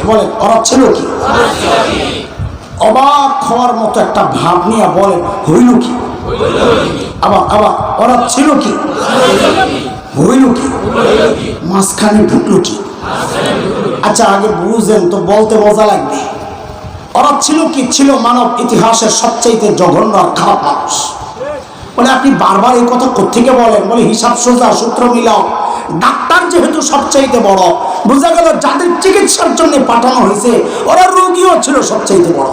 বলেন ওরা ছিল কি? অবাক হওয়ার মতো একটা ভাব নিয়ে বলেন হইল কি? আবার আবার ওরা ছিল কি? হইল কি? মাঝখানে ঢুকলো কি? আচ্ছা আগে বুঝেন তো, বলতে মজা লাগবে। ওরা ছিল কি? ছিল মানব ইতিহাসের সবচাইতে জঘন্য আর খারাপ মানুষ। বলে আপনি বারবার এই কথা কোত্থেকে বলেন? বলে হিসাব সোজা, সূত্র মিলাও। ডাক্তার যেহেতু সবচাইতে বড়, বোঝা গেল যাদের চিকিৎসার জন্য পাঠানো হয়েছে ওরা রোগীও ছিল সবচাইতে বড়।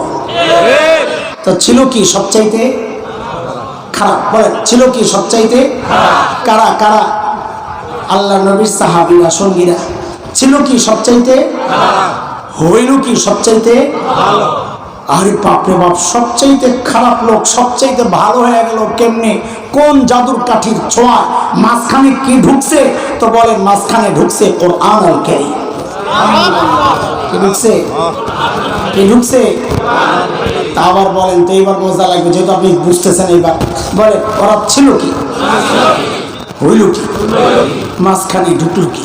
তো ছিল কি সবচাইতে খারাপ? বলে ছিল কি সবচাইতে কারা কারা? আল্লাহ নবীর সাহাবীরা, সঙ্গীরা। ছিল কি সবচাইতে? হইল কি সবচাইতে? আরে বাপরে বাপ, সবচাইতে খারাপ লোক সবচাইতে ভালো হয়ে গেল কেমনে? কোন জাদুর কাঠির ছোঁয়া? মাঝখানে কি ঢুকছে? তো বলেন মাঝখানে ঢুকছে কোরআন আল কারীম। কি ঢুকছে? কি ঢুকছে? তা আবার বলেন তো, এবার মজা লাগবে যেহেতু আপনি বুঝতেছেন। এইবার বলেন ওরা ছিল কি? হইল কি? মাঝখানে ঢুকলো কি?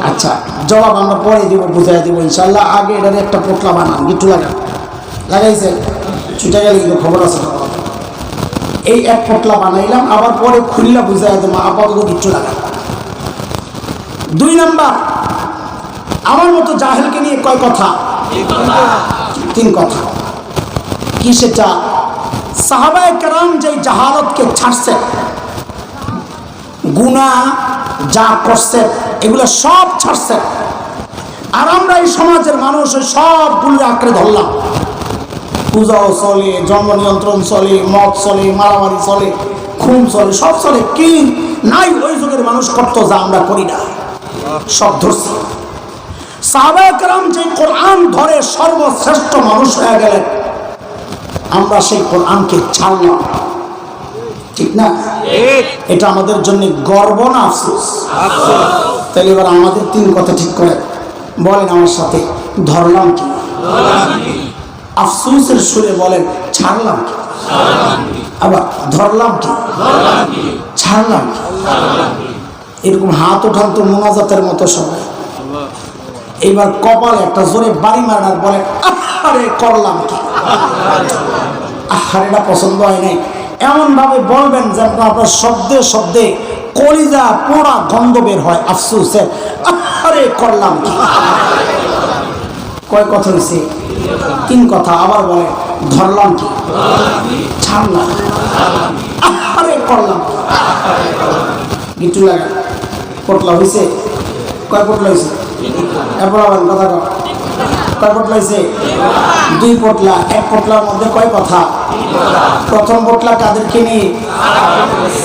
আচ্ছা জবাব আমরা পরে দিব, বুঝাই দিব ইনশাল্লাহ। আগে এটার একটা পোটলা বানান, গিট্টু লাগাইছে ছুটে গেলে কিন্তু খবর আছে। এই এক পোটলা বানাইলাম, আবার পরে খুললা বুঝাই দেবো, আপাতত গিট্টু লাগান। 2 নাম্বার, আমার মতো জাহেলকে নিয়ে কয় কথা? 3 কথা। কি সেটা? সাহাবায়ে কেরাম যে জাহালতকে ছাড়ছে, গুনাহ যা করছে এগুলো সব ছাড়ছে, আর আমরা এই সমাজের মানুষ সব গুলো আঁকড়ে ধরলাম। পূজাও চলে, জন্ম নিয়ন্ত্রণ চলে, মদ চলে, মারামারি চলে, খুন চলে, সব চলে। কি নাই ওই যুগের মানুষ করতো যা আমরা করি না, সব ধরছি। সাহাবায়ে কেরাম যে কোরআন ধরে সর্বশ্রেষ্ঠ মানুষ হয়ে গেলেন, আমরা সেই কোরআনকে ছাড়লাম। ঠিক না? এটা আমাদের জন্য গর্ব না আফসোস? তাহলে এবার আমাদের 3 কথা ঠিক করে বলেন আমার সাথে, ধরলাম কি? আফসোসের সুরে বলেন ছাড়লাম কি? আবার ধরলাম কি? ছাড়লাম কি? এরকম হাত ওঠান তো মোনাজাতের মতো সবাই। এবার কপালে একটা জোরে বাড়ি মারার বলে আহারে করলাম কি? আহারেটা পছন্দ হয় নাই, এমন ভাবে বলবেন যেন আপনার শব্দে শব্দে কলিজা পোড়া গন্ধ বের হয় আফসোসের। আহারে করলাম কি? কয় কথা হয়েছে? 3 কথা। আবার বলে ধরলাম কি? ছাড়লাম। আহারে করলাম কি? গিট্টু লাগা পোটলা হয়েছে? কয় পোটলা হয়েছে? এরপর আবার কথা কয় পোটলা হয়েছে? 2 পোটলা। 1 পোটলার মধ্যে কয় কথা? প্রথম পোটলা কাদেরকে নিয়ে?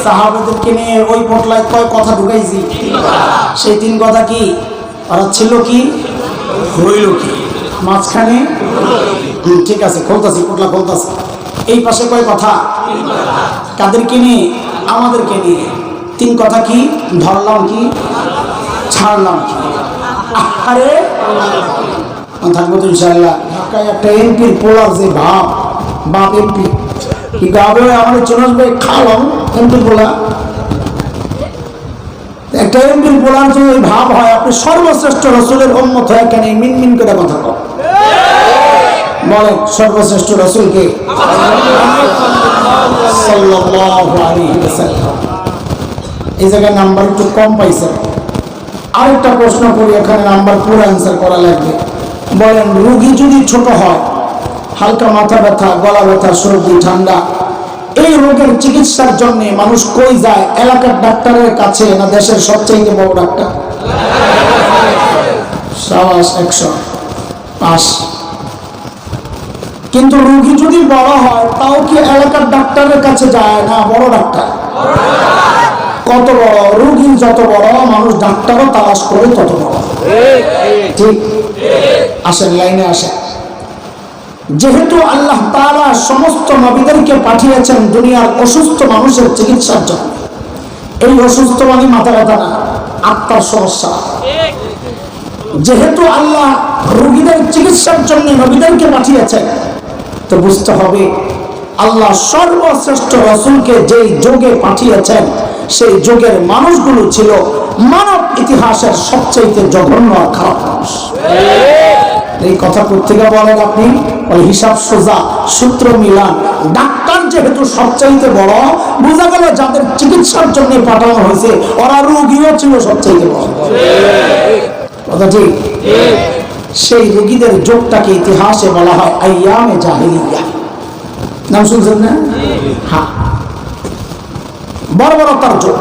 সাহাবাদেরকে নিয়ে। ওই পোটলায় কয় কথা ঢুকাইছি? সেই 3 কথা কি? ওরা ছিল কি? হইল কি? মাঝখানে ঠিক আছে, খুলতাছি, পোটলা খুলতাছি। এই পাশে কয় কথা? কাদেরকে নিয়ে? আমাদেরকে নিয়ে। 3 কথা কি? ধরলাম কি? ছাড়লাম কি? আরে থাকবো তো ইনশাআল্লাহ। ঢাকায় একটা এমপির পোলার যে ভাব, বাপ এমপি কি গাবে আমাদের চেনাস ভাই খাওয়াম এমপির পোলা, একটা এমপির পোলার যে ভাব হয়, আপনি সর্বশ্রেষ্ঠ রাসূলের উম্মত হয়ে কেন মিনমিন করে কথা কন? বলেন সর্বশ্রেষ্ঠ রাসূলকে সাল্লাল্লাহু আলাইহি ওয়াসাল্লাম। এই জায়গায় নাম্বার একটু কম পাইছে। আরেকটা প্রশ্ন করি, এখানে নাম্বার পুরো অ্যান্সার করা লাগবে। বলেন রোগী যদি ছোট হয়, হালকা মাথা ব্যথা, গলা ব্যথা, সর্দি, ঠান্ডা, এই রোগের চিকিৎসার জন্য মানুষ কই যায়? এলাকার ডাক্তারের কাছে না দেশের সবচেয়ে বড় ডাক্তার? সাবাস 100 পাস। কিন্তু রোগী যদি বড় হয় তাও কি এলাকার ডাক্তারের কাছে যায় না বড় ডাক্তার? কত বড় রোগী যত বড়, মানুষ ডাক্তারও তালাশ করে তত বড়। ঠিক? আসেন লাইনে আসেন। যেহেতু আল্লাহ তাআলা সমস্ত নবীদেরকে পাঠিয়েছেন দুনিয়ার অসুস্থ মানুষের চিকিৎসার জন্য, এই অসুস্থ মানে মাথা ব্যথা না, আত্মার সমস্যা। যেহেতু আল্লাহ রোগীদের চিকিৎসার জন্য নবীদেরকে পাঠিয়েছেন, তো বুঝতে হবে আল্লাহ সর্বশ্রেষ্ঠ রাসূলকে যেই যুগে পাঠিয়েছেন সেই যুগের মানুষগুলো ছিল মানব ইতিহাসের সবচেয়ে জঘন্য আর খারাপ মানুষ। এই কথা কোথেকে বলেন আপনি? ওই হিসাব সোজা, সূত্র মিলান। ডাক্তার যেহেতু সবচাইতে বড়, বোঝা গেল যাদের চিকিৎসার জন্য পাঠানো হয়েছে ওরা রোগীও ছিল সবচাইতে বড়। কথা ঠিক? সেই রোগীদের যুগটাকে ইতিহাসে বলা হয় আইয়ামে জাহিলিয়া। নাম শুনছেন না? হ্যাঁ, বর্বরতার যুগ।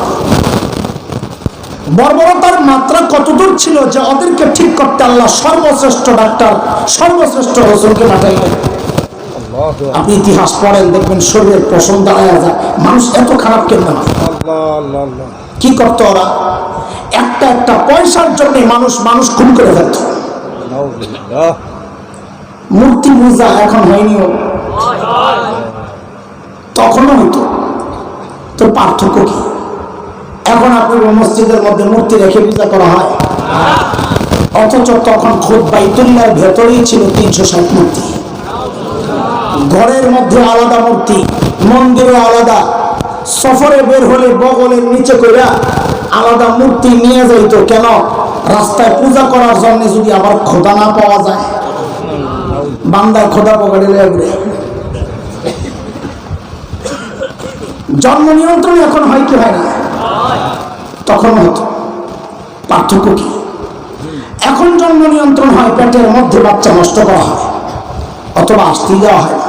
বর্বরতার মাত্রা কতদূর ছিল যে ওদেরকে ঠিক করতে আল্লাহ সর্বশ্রেষ্ঠ ডাক্তার, সর্বশ্রেষ্ঠ রাসূলকে পাঠাইলেন। আপনি ইতিহাস পড়েন, দেখবেন শরীরের পশম দাঁড়ায় যায়। মানুষ এত খারাপ কেন হয়? কি করতো ওরা? একটা একটা পয়সার জন্য মানুষ খুন করে ফেলত। মূর্তি পূজা এখন হয়নিও, তখনও হইতো। তো পার্থক্য কি? এখন আপনার মসজিদের মধ্যে মূর্তি রেখে পূজা করা হয়, অথচ তখন খুব বাইতুল্লাহর ভেতরেই ছিল 360 মূর্তি। ঘরের মধ্যে আলাদা মূর্তি, মন্দিরে আলাদা, সফরে বের হলে বগলের নিচে কইরা আলাদা মূর্তি নিয়ে যাইত। কেন? রাস্তায় পূজা করার জন্য যদি আবার খোদা না পাওয়া যায়, বান্দায় খোদা পকেটে লাগবে। জন্ম নিয়ন্ত্রণ এখন হয় কি হয় না? তখন হতো। পার্থক্য কি? এখন জন্ম নিয়ন্ত্রণ হয়, পেটের মধ্যে বাচ্চা নষ্ট করা হয় অথবা আসতে দেওয়া হয়।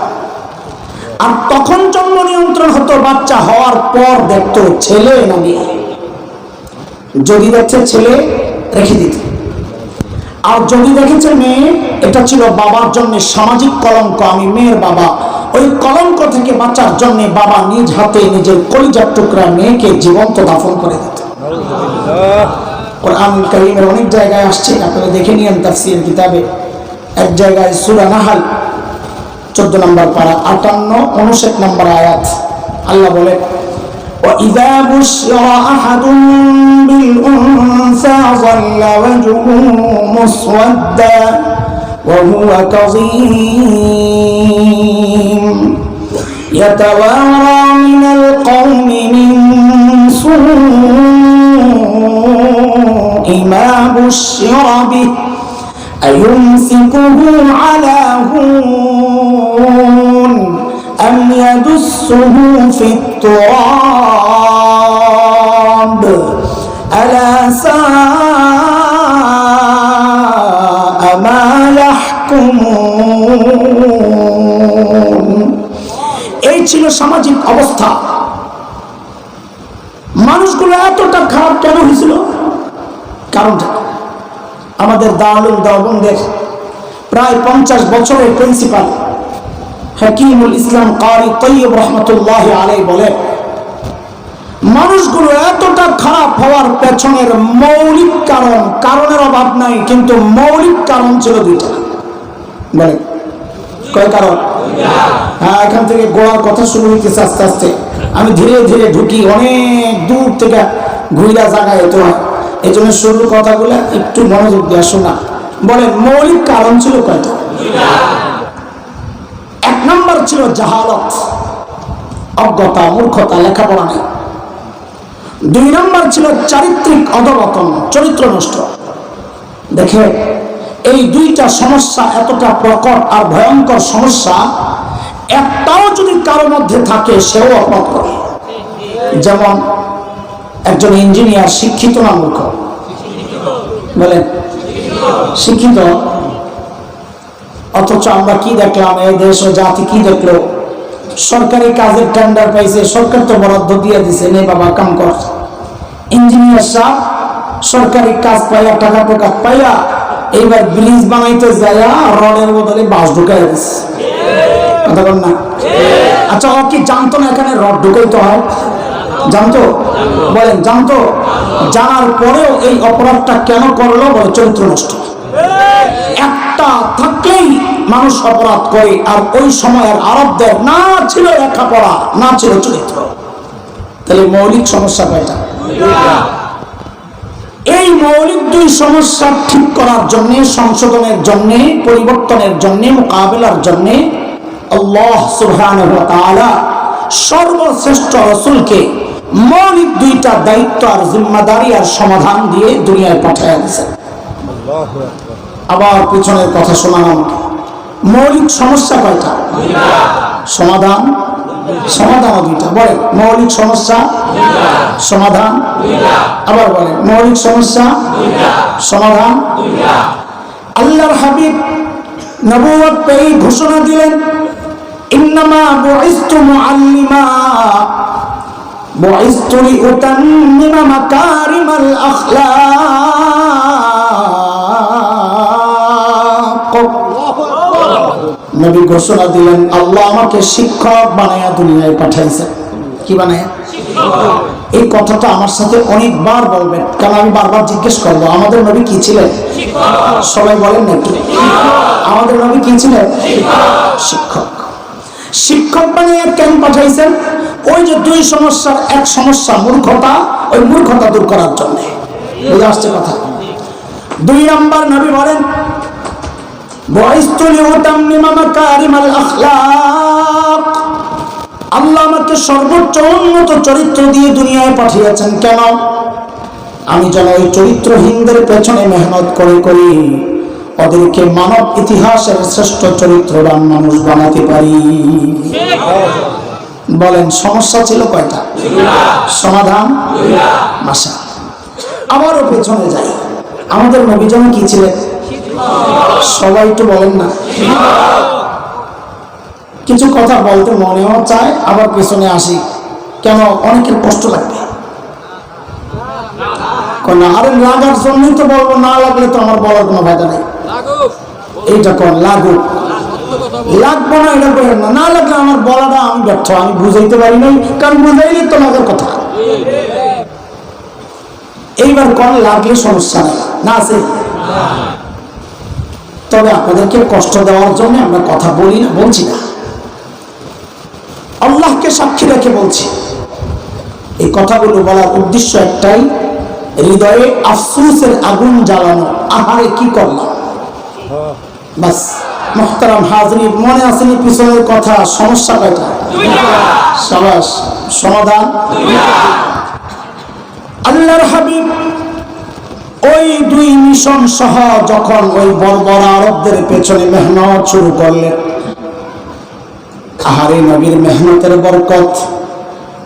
আর তখন জন্ম নিয়ন্ত্রণ হতো বাচ্চা হওয়ার পর দেখতো ছেলে না মেয়ে। যদি দেখছে ছেলে রেখে দিত, আর যদি দেখেছে মেয়ে, এটা ছিল বাবার জন্য সামাজিক কলঙ্ক। আমি মেয়ের বাবা, ওই কলঙ্ক থেকে বাঁচার জন্য বাবা নিজ হাতে নিজের কলিজার টুকরা মেয়েকে জীবন্ত দাফন করে দিত। কোরআন কারীমের অনেক জায়গায় আসছে, আপনারা দেখে নিয়েন তাফসীর কিতাবে। এক জায়গায় সূরা নাহল 14 নম্বর পারা 58 59 নম্বর আয়াত, আল্লাহ বলে وَإِذَا بُشِّرَ أَحَدٌ بِالْأُنثَىٰ ظَلَّ وَجْهُهُ مُسْوَدًّا وَهُوَ كَظِيمٌ يَتَوَارَىٰ مِنَ الْقَوْمِ مِن سُوءِ مَا بُشِّرَ بِهِ أَيُمْسِكُهُ عَلَىٰ هُونٍ أَمْ يَدُسُّهُ فِي التُّرَابِ أَلَا سَاءَ مَا يَحْكُمُونَ। এই ছিল সামাজিক অবস্থা। মানুষগুলো এতটা খারাপ কেন হয়েছিল? কারণটা আমাদের দারুল দেওবন্দের প্রায় 50 বছরের প্রিন্সিপাল হাকিমুল ইসলাম কারি তৈয়ব রহমতুল্লাহি আলাইহি বলেন, মানুষগুলো এতটা খারাপ হওয়ার পেছনের মৌলিক কারণের অভাব নাই, কিন্তু মৌলিক কারণ ছিল দুইটা। বলেন কয় কারণ? হ্যাঁ, এখান থেকে গোড়ার কথা শুরু হইতেছে আস্তে আস্তে। আমি ধীরে ধীরে ঢুকি, অনেক দূর থেকে ঘুরা জায়গায় যেতে হয়, এই জন্য শুরুর কথাগুলো একটু মনোযোগ দিয়ে শোনা। বলেন মৌলিক কারণ ছিল কয়টা? 1 নম্বর ছিল জাহালত, অজ্ঞতা, মূর্খতা, লেখাপড়া নেই। 2 নম্বর ছিল চারিত্রিক অধঃপতন, চরিত্র নষ্ট। দেখে এই দুইটা সমস্যা এতটা প্রকট আর ভয়ঙ্কর সমস্যা, একটাও যদি কারো মধ্যে থাকে সেও অপরাধ করে। যেমন একজন ইঞ্জিনিয়ার শিক্ষিত না মূর্খ? বলেন শিক্ষিত, অথচ আমরা কি দেখলাম, এই দেশ ও জাতি কি দেখলো? সরকারি কাজের টেন্ডার পাইছে, সরকার তো বরাদ্দ দিয়ে দিছে, নে বাবা কাম কর। ইঞ্জিনিয়ার সাহেব সরকারি কাজ পাইয়া, টাকা টোকা পাইয়া, এইবার ব্রিজ বানাইতে যাইয়া রডের বদলে বাঁশ ঢুকাই দিচ্ছে। কথা বল না? আচ্ছা, ও কি জানতো না এখানে রড ঢুকাইতে হয়? জানতো? বলেন জানতো? জানার পরেও এই অপরাধটা কেন করলো? বলে চরিত্র নষ্ট। একটা থাকলেই মানুষ অপরাধ করে, আর ওই সময়ের আরবদের না ছিল লেখাপড়া, না ছিল চরিত্র। তাহলে মৌলিক সমস্যা কয়টা? এই মৌলিক 2 সমস্যা ঠিক করার জন্য, সংশোধনের জন্য, পরিবর্তনের জন্য, মোকাবেলার জন্য আল্লাহ সুবহানাহু ওয়া তাআলা সর্বশ্রেষ্ঠ রাসূলকে মৌলিক 2টা দায়িত্ব আর জিম্মাদারি আর সমাধান দিয়ে দুনিয়ায় পাঠিয়ে দিয়েছেন। আবার পিছনের কথা শোনালাম। মৌলিক সমস্যা কয়টা? সমাধান সমাধানও দুইটা। বলে মৌলিক সমস্যা সমাধান, আবার বলে মৌলিক সমস্যা সমাধান। আল্লাহর হাবিব নবুয়ত পেয়ে ঘোষণা দিলেন, ইন্নামা বুইসতু মুআল্লিমা বুইসতু লিউতাম্মিমা মাকারিমাল আখলাক। নবী ঘোষণা দিলেন, আল্লাহ আমাকে শিক্ষক বানায়া দুনিয়ায় পাঠাইছেন। কি বানায়া? এই কথাটা আমার সাথে অনেকবার বলবেন, কারণ আমি বারবার জিজ্ঞেস করবো আমাদের নবী কি ছিলেন? সবাই বলেন না একটু, আমাদের নবী কি ছিলেন? শিক্ষক। শিক্ষক বানিয়ে কেন পাঠাইছেন? ওই যে দুই সমস্যার এক সমস্যা মূর্খতা, ওই মূর্খতা দূর করার জন্য। বুঝে আসছে কথা? দুই নাম্বার নবী বলেন, আল্লাহ আমাকে সর্বোচ্চ উন্নত চরিত্র দিয়ে দুনিয়ায় পাঠিয়েছেন। কেন? আমি যেন ওই চরিত্রহীনদের পেছনে মেহনত করে করি ওদেরকে মানব ইতিহাসের শ্রেষ্ঠ চরিত্রবান মানুষ বানাতে পারি। বলেন সমস্যা ছিল কয়টা? সমাধান মাসা। আবারও পেছনে যাই, আমাদের নবী যেন কি ছিলেন? সবাই একটু বলেন না। কিছু কথা বলতে মনেও চায়, আবার পেছনে আসি, কেন অনেকের কষ্ট লাগবে। আরে লাগার জন্যই তো বলবো, না লাগলে তো আমার বলার কোনো ফায়দা নেই। এইটা কোন লাগু লাগবো না, এটা করেন না। না লাগলে আমার বলাটা আমি ব্যর্থ, আমি বুঝাইতে পারি নাই, কারণ বুঝাইলে তো লাগার কথা। এইবার কোন লাগলে সমস্যা নেই না আছে। তবে আপনাদেরকে কষ্ট দেওয়ার জন্য আমরা কথা বলি না, বলছি না, আল্লাহকে সাক্ষী রেখে বলছি। এই কথাগুলো বলার উদ্দেশ্য একটাই, হৃদয়ে আফসোসের আগুন জ্বালানো। আহারে কি করলাম, বাস। মুহতারাম হাজরিন, মনে আসেনি পিছনের কথা? সমস্যা কয়টা? সাবাস। সমাধান? আল্লাহর হাবিব ওই দুই মিশন সহ যখন ওই বর্বর আরবদের পেছনে মেহনত শুরু করলেন, আহারে নবীর মেহনতের বরকত।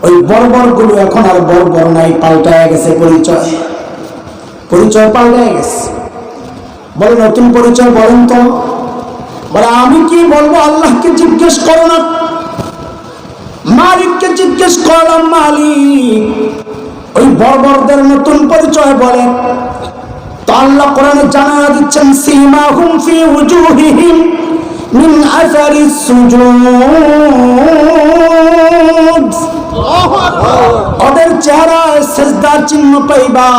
ওই বর্বর গুলো এখন আর বর্বর নাই, পাল্টায় গেছে পরিচয়। পরিচয় পাল্টায় গেছে। বলে নতুন পরিচয় বলেন তো। বলে আমি কি বলবো? আল্লাহকে জিজ্ঞেস করো না, মালিককে জিজ্ঞেস করলাম, মালিক। ওই বর্বরদের নতুন পরিচয় বলেন তো আল্লাহ কোরআনে জানায়া দিচ্ছেন, সীমাহুম ফি উজুহিহিম মিন আসারিস সুজুদ। ওদের চেহারায় সেজদার চিহ্ন পাইবা।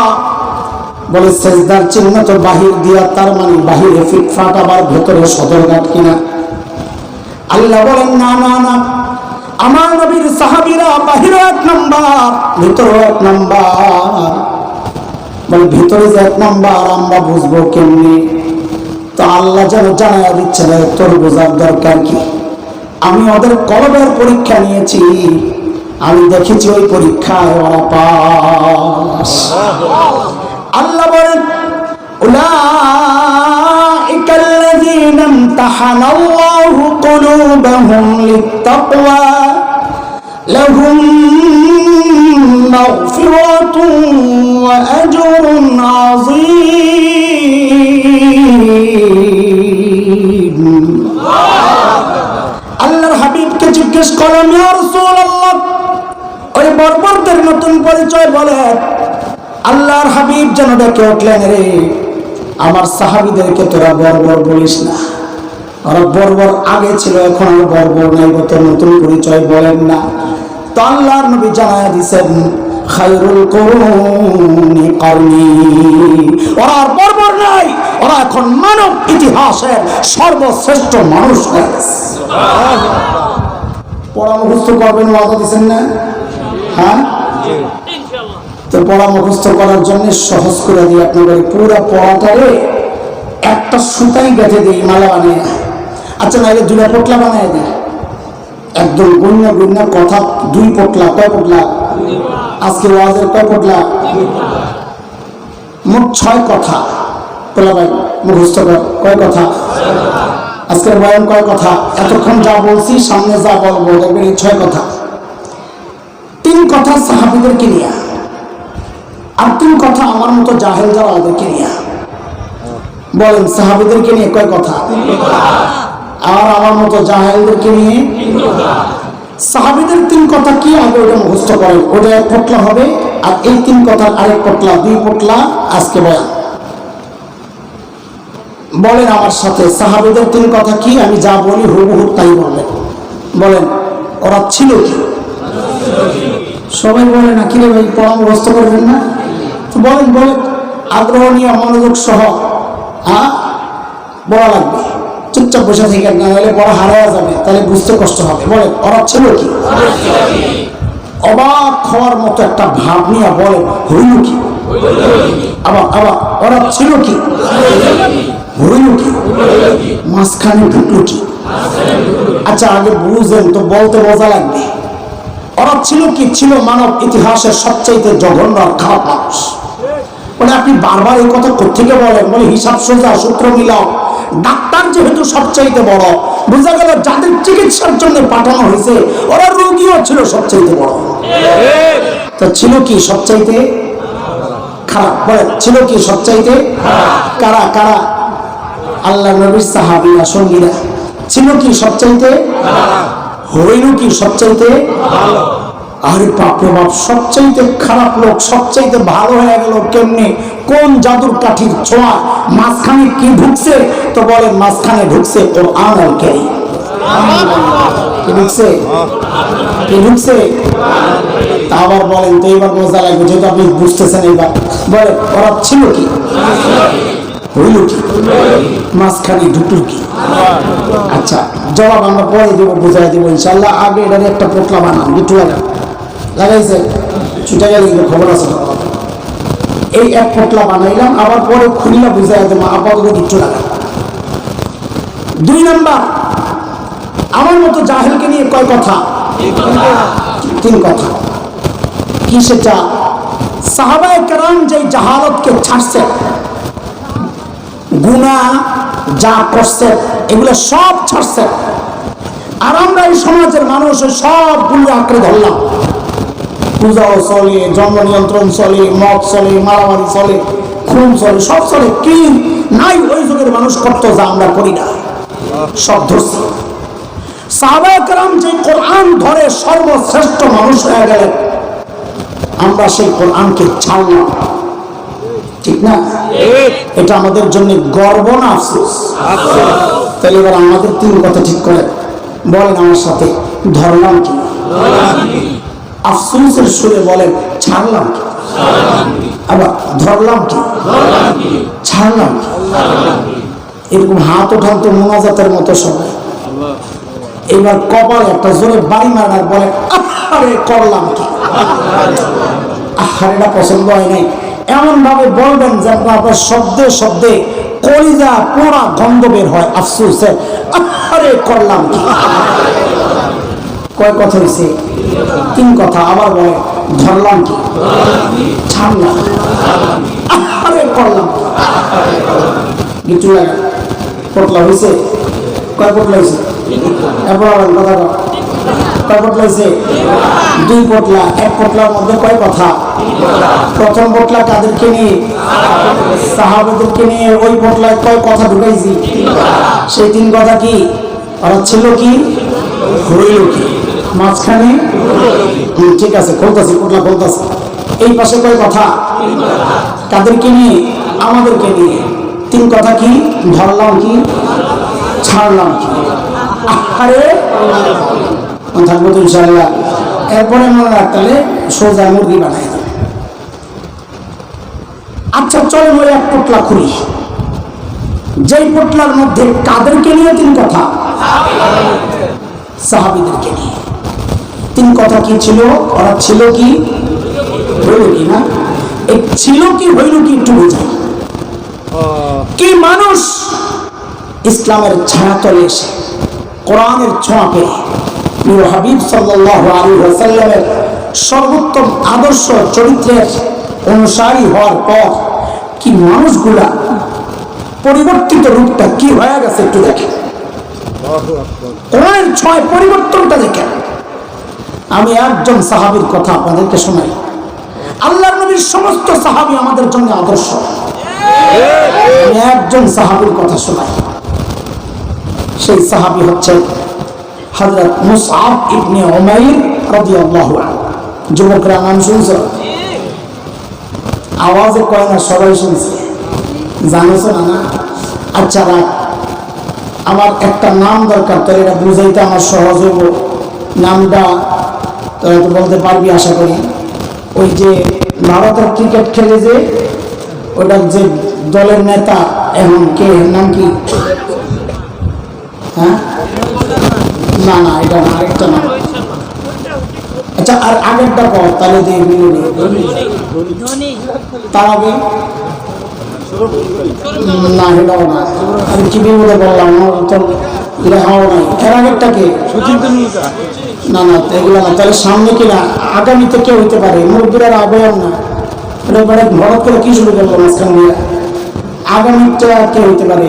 বলে সেজদার চিহ্ন তো বাহির দিয়া, তার মানে বাহিরে ফিটফাট, আবার ভেতরে সদরঘাট কিনা? আল্লাহ বলেন না না না, আমার নবীর সাহাবীরা বাহিরে এক নাম্বার, ভিতরে এক নাম্বার। বলে ভিতরে যে এক নাম্বার আমরা বুঝবো কেমনি? তো আল্লাহ যেন জানায়া দিচ্ছেন, তোর বোঝার দরকার কি? আমি ওদের কলবের পরীক্ষা নিয়েছি, আমি দেখেছি ওই পরীক্ষায় ওরা পাস। আল্লাহ বলেন, উলাইকাল্লাযীনা ইমতাহানাল্লাহু কুলুবাহুম লিত্তাকওয়া লাহুম মাগফিরাতুন ওয়া আজরুন আযীম। আল্লাহর হাবিবকে জিজ্ঞেস করলাম, ইয়া রাসূলুল্লাহ, ওই বর্বরদের নতুন পরিচয় বলেন। আল্লাহর হাবিব যেন ডেকে উঠলেন, রে আমার সাহাবীদেরকে তোরা বর্বর বলিস না, ওরা বর্বর আগে ছিল, এখন আর বর্বর নাই, তোর নতুন পরিচয় বলেন না। তো আল্লাহর নবী জানায়া দিয়েছেন, খায়রুল কুরুনি কারনি। ওরা আর বর্বর নাই, ওরা এখন মানব ইতিহাসের সর্বশ্রেষ্ঠ মানুষ হয়ে গেছে। পড়া মুখস্থ করবেন ওয়াদা দিচ্ছেন না? হ্যাঁ, তো পড়া মুখস্থ করার জন্য সহজ করে দিই আপনাদের পুরো পড়াটারে একটা সুতাই গেঁথে দিই মালা বানিয়ে। আচ্ছা নাইলে দুটা পোটলা বানিয়ে দিই, একদম গুণ্য গুণ্য কথা, 2 পোটলা। কয় পোটলা? আজকে ওয়াজের কয় পোটলা? মোট 6 কথা। পোলা ভাই মুখস্থ কর। কয় কথা? আজকের বয়ান কয় কথা? এতক্ষণ যা বলছি সামনে যা বলবো দেখবেন 6 কথা। 3 কথা সাহাবীদেরকে নিয়ে, আর 3 কথা আমার মতো জাহেল যারা ওদেরকে নিয়ে। বলেন সাহাবীদেরকে নিয়ে কয় কথা? আর আমার মতো জাহেলদেরকে নিয়ে। সাহাবীদের 3 কথা কি আগে ওটা মুখস্থ করেন, ওটা 1 পটলা হবে, আর এই 3 কথার আরেক পটলা, 2 পটলা আজকে বয়ান। বলেন আমার সাথে সাহাবীদের 3 কথা কি? আমি যা বলি হুবহু তাই বলবেন। বলেন ওরা ছিল কি? সবাই বলে না কিরে ভাই পড়া মুখস্থ করবেন না? বলেন বলেন, আগ্রহ নিয়ে মনোযোগ সহ বলা লাগবে। চুপচাপ বসে থেকে না হলে পড়া হারায়া যাবে, তাহলে বুঝতে কষ্ট হবে। বলেন ওরা ছিল কি? অবাক হওয়ার মতো একটা ভাব নিয়ে বলেন হইল কি? আবার আবার ওরা ছিল কি? হইল কি? মাঝখানে ঢুকলো কি? আচ্ছা আগে বুঝেন তো, বলতে মজা লাগবে। ওরা ছিল কি? ছিল মানব ইতিহাসের সবচাইতে জঘন্য আর খারাপ মানুষ। মানে আপনি বারবার এই কথা কোত্থেকে বলেন? বলে হিসাব সোজা, সূত্র মিলাও। ডাক্তার যেহেতু সবচাইতে বড়, বোঝা গেল যাদের চিকিৎসার জন্য পাঠানো হয়েছে ওরা রোগীও ছিল সবচাইতে বড়। তো ছিল কি সবচাইতে খারাপ? বলেন ছিল কি সবচাইতে? কারা কারা? আল্লাহ নবীর সাহাবীরা, সঙ্গীরা। ছিল কি সবচাইতে? হইল কি সবচাইতে? আরে বাপ রে বাপ, সবচাইতে খারাপ লোক সবচাইতে ভালো হয়ে গেল কেমনে? কোন জাদুর কাঠির ছোঁয়া? মাঝখানে কি ঢুকছে? তো বলেন মাঝখানে ঢুকছে কোরআন আল কারীম। কি ঢুকছে? কি ঢুকছে? তা আবার বলেন তো, এবার মজা লাগবে যেহেতু আপনি বুঝতেছেন। এইবার বলেন ওরা ছিল কি? হইল কি? মাঝখানে ঢুকলো কি? আচ্ছা জবাব আমরা পরে দেবো, বুঝাই দেবো ইনশাল্লাহ। আগে এটার একটা পোটলা বানান, একটু লাগাইছে ছুটে গেলে খবর আছে। এই 1 পোটলা বানাইলাম, আবার পরে খুলিলা বুঝাই দেবো, আপাতত একটু লাগান। 2 নাম্বার, আমার মতো জাহেলকে নিয়ে কয় কথা? 3 কথা। কি সেটা? সাহাবায়ে কেরাম যে জাহালতকে ছাড়ছে, গুনাহ যা করছে এগুলো সব ছাড়ছে, আর আমরা এই সমাজের মানুষ সবগুলো আঁকড়ে ধরলাম। পূজাও চলে, জন্ম নিয়ন্ত্রণ চলে, মদ চলে, মারামারি চলে, খুন চলে, সব চলে। কি নাই ওই যুগের মানুষ করতো যা আমরা করি না, সব ধরছি। সাহাবায়ে কেরাম যে কোরআন ধরে সর্বশ্রেষ্ঠ মানুষ হয়ে গেলেন, আমরা সেই কোরআনকে ছাড়লাম। ঠিক না? এটা আমাদের জন্য গর্ব না আফসোস? তাহলে এবার আমাদের 3 কথা ঠিক করে বলেন আমার সাথে, ধরলাম কি? আফসোসের সুরে বলেন ছাড়লাম কি? আবার ধরলাম কি? ছাড়লাম কি? এরকম হাত ওঠান তো মোনাজাতের মতো সবাই। এবার কপাল একটা জোরে বাড়ি মারার বলে আরে করলাম কি? আহারেটা পছন্দ হয় নাই, এমন ভাবে বলবেন যে আপনার শব্দে শব্দে কলিজা পোড়া গন্ধ বের হয় আফসোসে। আরে করলাম কি? কয় কথা হয়েছে? 3 কথা। আবার বলে ধরলাম কি? ছাড়লাম। আরে করলাম কিছু লাগে। পোটলা হয়েছে? কয় পোটলা হয়েছে? এরপর কথা কয় পোটলা হয়েছে? 2 পোটলা। 1 পোটলার মধ্যে কয় কথা? প্রথম পোটলা কাদেরকে নিয়ে? সাহাবাদেরকে নিয়ে। ওই পোটলায় কয় কথা ঢুকাইছি? সেই 3 কথা কি? ওরা ছিল কি? হইল কি? মাঝখানে ঠিক আছে, খুলতেছি পোটলা খুলতেছি। এই পাশে কয় কথা? কাদেরকে নিয়ে? আমাদেরকে নিয়ে। 3 কথা কি? ধরলাম কি? ছাড়লাম কি? আরে থাকবো তো ইনশাআল্লাহ। এরপরে মনে রাখতে হলে সোজা মুরগি বানাই দেবে। আচ্ছা চলো ওই 1 পোটলা খুলি। যেই পোটলার মধ্যে কাদেরকে নিয়ে 3 কথা? সাহাবীদেরকে নিয়ে। 3 কথা কি ছিল? ওরা ছিল কি? হইল কি? না এই ছিল কি হইল কি একটু বোঝাই। কি মানুষ ইসলামের ছায়াতলে এসে কোরআনের ছোঁয়া পেয়ে নূর হাবিব সাল্লাল্লাহু আলাইহি ওয়াসাল্লামের সর্বোত্তম আদর্শ চরিত্রের অনুসারী হওয়ার পর কি মানুষগুলা পরিবর্তিত রূপটা কি হয়ে গেছে একটু দেখেন। কোরআনের 6 পরিবর্তনটা দেখেন। আমি একজন সাহাবীর কথা আপনাদেরকে শোনাই। আল্লাহর নবীর সমস্ত সাহাবী আমাদের জন্য আদর্শ। আমি একজন সাহাবীর কথা শোনাই। সেই সাহাবী হচ্ছেন হযরত মুসআব ইবনে উমাইর রাদিয়াল্লাহু আনহু। যুবকরা নাম শুনছো? আওয়াজে কয় না, সবাই শুনছে, জানোছো না? আচ্ছা রাখ, আমার একটা নাম দরকার, তোর এটা বুঝাইতে আমার সহজ হইব। নামটা তোরা তো বলতে পারবি আশা করি। ওই যে ভারতের ক্রিকেট খেলে যে ওটার যে দলের নেতা এখন কে, নাম কি? হ্যাঁ, না না, এটা না, আরেকটা নাম। আচ্ছা, আর আগেরটা কর, তাহলে দিয়ে মিলুনি। তার আগে না, এটাও না। আমি কি বিপদে বললাম, তো লেখাও নাই। এর আগেরটাকে না না, এগুলো না। তাহলে সামনে কিনা আগামীতে কে হইতে পারে? মুরব্বীরা আবেও না, এবারে ভরত করে কি শুরু করলো মাঝখান দিয়ে? আগামীটা কে হইতে পারে?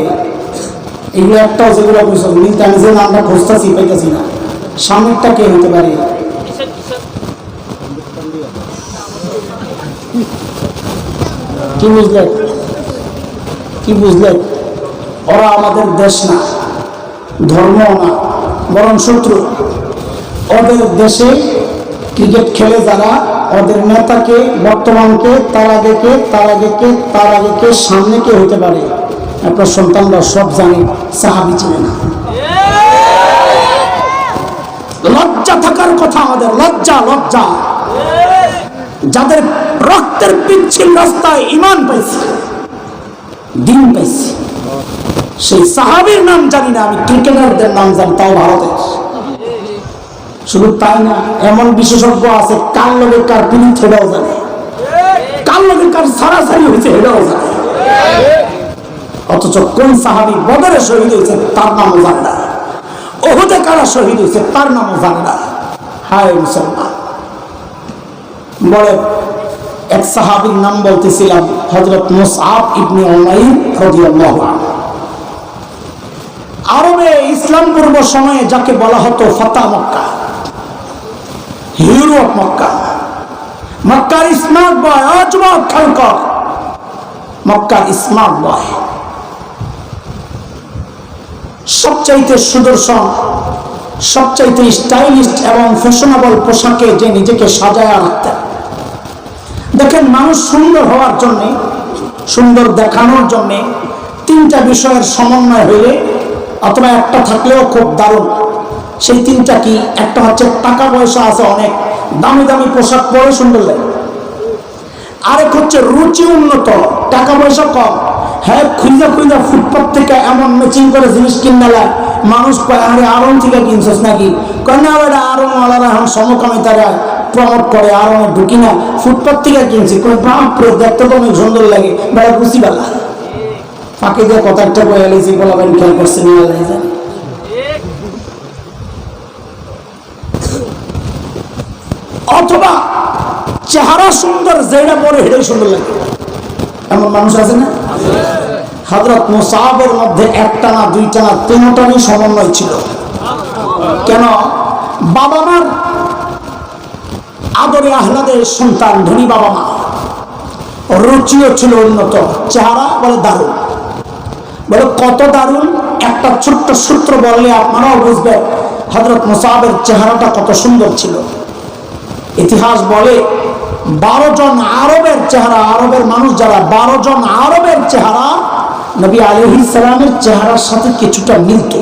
এগুলো একটাও যেগুলো বলছো মিলতে, আমি যে নামটা খুঁজতেছি পাইতেছি না। সামনেরটা কে হইতে পারে? কি বুঝলেন? কি বুঝলেন? ওরা আমাদের দেশ না, ধর্ম না, বরং শত্রু। ওদের দেশে ক্রিকেট খেলে যারা, ওদের নেতাকে, বর্তমানকে, তার আগেকে, তার আগেকে, তার আগেকে, সামনে কে হইতে পারে? আপনার সন্তানরা সব জানে, সাহাবী চিনে না। লজ্জা থাকার কথা আমাদের, লজ্জা, লজ্জা। যাদের রক্তের পিচ্ছিল রাস্তায় ঈমান পাইছে, দিন পাইছে, সেই সাহাবীর নাম জানি না, আমি ক্রিকেটারদের নাম জানি, তাও ভারতের। শুধু তাই না, এমন বিশেষজ্ঞ আছে কার লগে কার পিড়িত হেটাও জানে, কার লগে কার সারাসারি হয়েছে হেটাও জানে। অথচ কোন সাহাবী বদরে শহীদ হয়েছে তার নামও জানে না, ওহুদে কারা শহীদ হয়েছে তার নামও জানে না। হায় মুসলমান! বলে এক সাহাবীর নাম বলতেছিলাম, হযরত মুসআব ইবনে উমাইর রাদিয়াল্লাহু আনহু। আরবে ইসলাম পূর্ব সময়ে যাকে বলা হতো ফাতা মক্কা, হিরো অফ মক্কা, মক্কার স্মার্ট বয়, অযুবক খেলকর, মক্কার স্মার্ট বয়, সবচাইতে সুদর্শন, সবচাইতে স্টাইলিস্ট এবং ফ্যাশনেবল পোশাকে যে নিজেকে সাজায় রাখতেন। দেখেন, মানুষ সুন্দর হওয়ার জন্যে, সুন্দর দেখানোর জন্যে 3টা বিষয়ের সমন্বয় হইলে, অথবা একটা থাকলেও খুব দারুণ। সেই 3টা কি? একটা হচ্ছে টাকা পয়সা আছে, অনেক দামি দামি পোশাক পরে সুন্দর লাগে। আরেক হচ্ছে রুচি উন্নত, টাকা পয়সা কম। হ্যাঁ, খুঁজা খুঁজা ফুটপাথ থেকে এমন ম্যাচিং করে জিনিস কিনে নেয়, মানুষ কয় আরে আরং থেকে কিনছিস নাকি? কয় না, ওটা আরং ওয়ালারা এখন সমকামী তারা প্রমোট করে, আরঙে ঢুকি না, ফুটপাথ থেকে কিনছি। কয় বাপরে, দেখতে তো অনেক সুন্দর লাগে, বেড়া খুশি বেলা। ফাঁকে দিয়ে কথা একটা বয়ে এলেছি, বলাবেন খেয়াল করছে নিয়ে যায়। অথবা চেহারা সুন্দর, যেটা পরে হেঁটে সুন্দর লাগে, এমন মানুষ আছে না? হযরত মুসআবের মধ্যে একটা না, 2টা না, 3টারই সমন্বয় ছিল। কেন? বাবা মার আদরে আহ্লাদের সন্তান, ধনী বাবা মা, রুচিও ছিল উন্নত, চেহারা বলে দারুণ। বলে কত দারুণ, একটা ছোট্ট সূত্র বললে আপনারাও বুঝবেন হযরত মুসআবের চেহারাটা কত সুন্দর ছিল। ইতিহাস বলে 12 জন আরবের চেহারা, আরবের মানুষ যারা, 12 জন আরবের চেহারা নবী আলাইহিস সালামের চেহারার সাথে কিছুটা মিলত।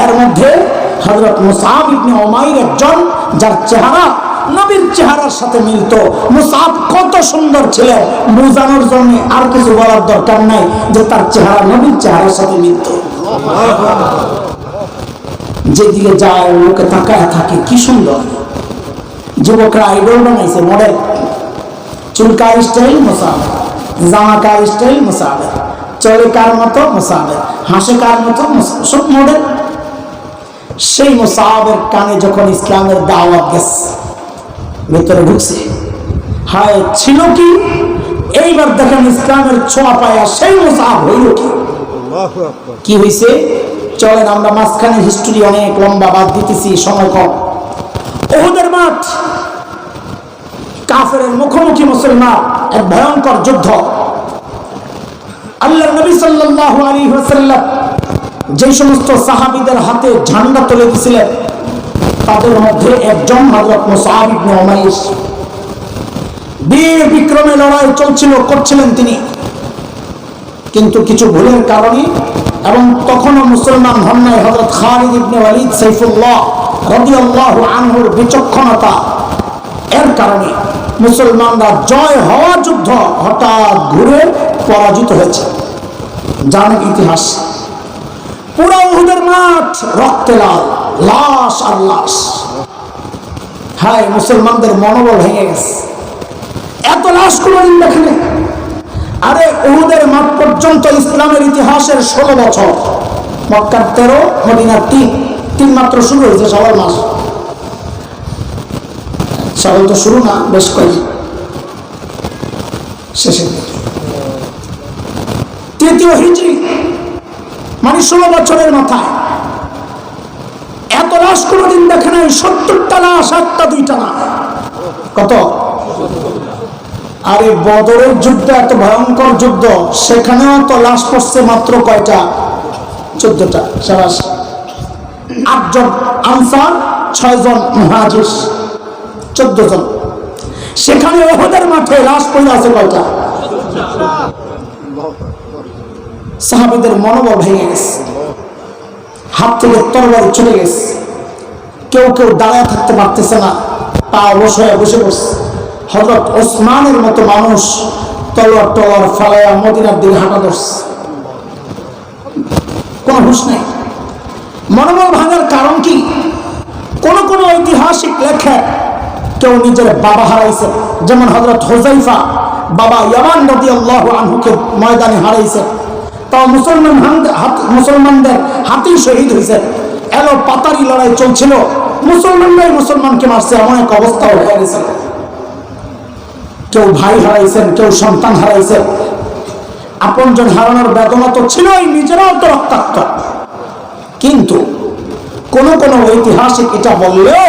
এর মধ্যে হযরত মুসআব ইবনে উমাইর একজন, যার চেহারা নবীর চেহারার সাথে মিলত। মুসআব কত সুন্দর ছিলেন, বোঝানোর জন্য আর কিছু বলার দরকার নাই যে তার চেহারা নবীর চেহারার সাথে মিলত। যেদিকে যায় লোকে তাকায় থাকে, কি সুন্দর। যুবকরা আইডল বানাইছে, মডেল। চুলকার স্টাইল মুসআব, জামাকার স্টাইল মুসআব, চলে কার মতো মুসআব, হাসে কার মতো মুসআব, সব মডেল। সেই মুসআবের কানে যখন ইসলামের দাওয়াত গেছে, ভেতরে ঢুকছে, হায় ছিল কি এইবার দেখেন ইসলামের ছোঁয়া পায়া সেই মুসাহাব হইল কি হয়েছে? চলেন আমরা মাঝখানে হিস্ট্রি অনেক লম্বা বাদ দিতেছি, সময় কম। উহুদের মাঠ, কাফেরের মুখোমুখি মুসলমান, এক ভয়ঙ্কর যুদ্ধ। আল্লাহর নবী সাল্লাল্লাহু আলাইহি ওয়াসাল্লাম যে সমস্ত সাহাবীদের হাতে ঝান্ডা তুলে দিয়েছিলেন তাদের মধ্যে একজন হযরত মুসআব ইবনে উমাইর। বীর বিক্রমে লড়াই করছিলেন তিনি, কিন্তু কিছু ভুলের কারণে, এবং তখনও মুসলমান হন নাই হযরত খালিদ ইবনে ওয়ালিদ সাইফুল্লাহ রাদিয়াল্লাহু আনহুর বিচক্ষণতা, এর কারণে মুসলমানরা জয় হওয়া যুদ্ধ হঠাৎ ঘুরে পরাজিত হয়েছে। জানেন ইতিহাস, পুরো উহুদের মাঠ রক্তে লাল, লাশ আর লাশ। হায়, মুসলমানদের মনোবল ভেঙে গেছে। এত লাশ কোনদিন দেখেনি। আরে উহুদের মাঠ পর্যন্ত ইসলামের ইতিহাসের 16 বছর, মক্কার 13, মদিনার 3 মাত্র শুরু হয়েছে শাওয়াল মাস। শাওয়াল তো শুরু না, বেশ কয়েক শেষের দিকে, 3য় হিজরি, মানে 16 বছরের মাথায় এত লাশ কোনদিন দেখে নাই। 70টা লাশ, 1টা 2টা না, কত? আরে বদরের যুদ্ধ এত ভয়ঙ্কর যুদ্ধ, সেখানেও তো লাশ পড়ছে মাত্র কয়টা? 14টা। সাবাস। 8 জন আনসার, 6 জন মুহাজির, 14 জন। সেখানে উহুদের মাঠে লাশ পড়ে আছে কয়টা? সাহাবীদের মনোবল ভেঙে গেছে, হাত থেকে তরবারি চলে গেছে। কেউ কেউ দাঁড়ায় থাকতে পারতেছে না, পা অবশ হয়ে বসে পড়ছে। হযরত ওসমানের মতো মানুষ তলোয়ার ফালাইয়া মদিনার দিকে হাঁটা ধরছে, কোন হুঁশ নাই। মনোবল ভাঙার কারণ কি? কোন কোন ঐতিহাসিক লেখে কেউ নিজের বাবা হারাইছে, যেমন হযরত হুযাইফা বাবা ইয়ামান রাদিয়াল্লাহু আনহুকে ময়দানে হারাইছে, তাও মুসলমানদের হাতেই শহীদ হয়েছে। এলো পাতারি লড়াই চলছিল, মুসলমানরাই মুসলমানকে মারছে, এমন এক অবস্থা হয়ে গেছে। কেউ ভাই হারাইছেন, কেউ সন্তান হারাইছেন। আপনজন হারানোর বেদনা তো ছিলই, নিজেরাও তো রক্তাক্ত। কিন্তু কোন কোন ঐতিহাসিক এটা বললেও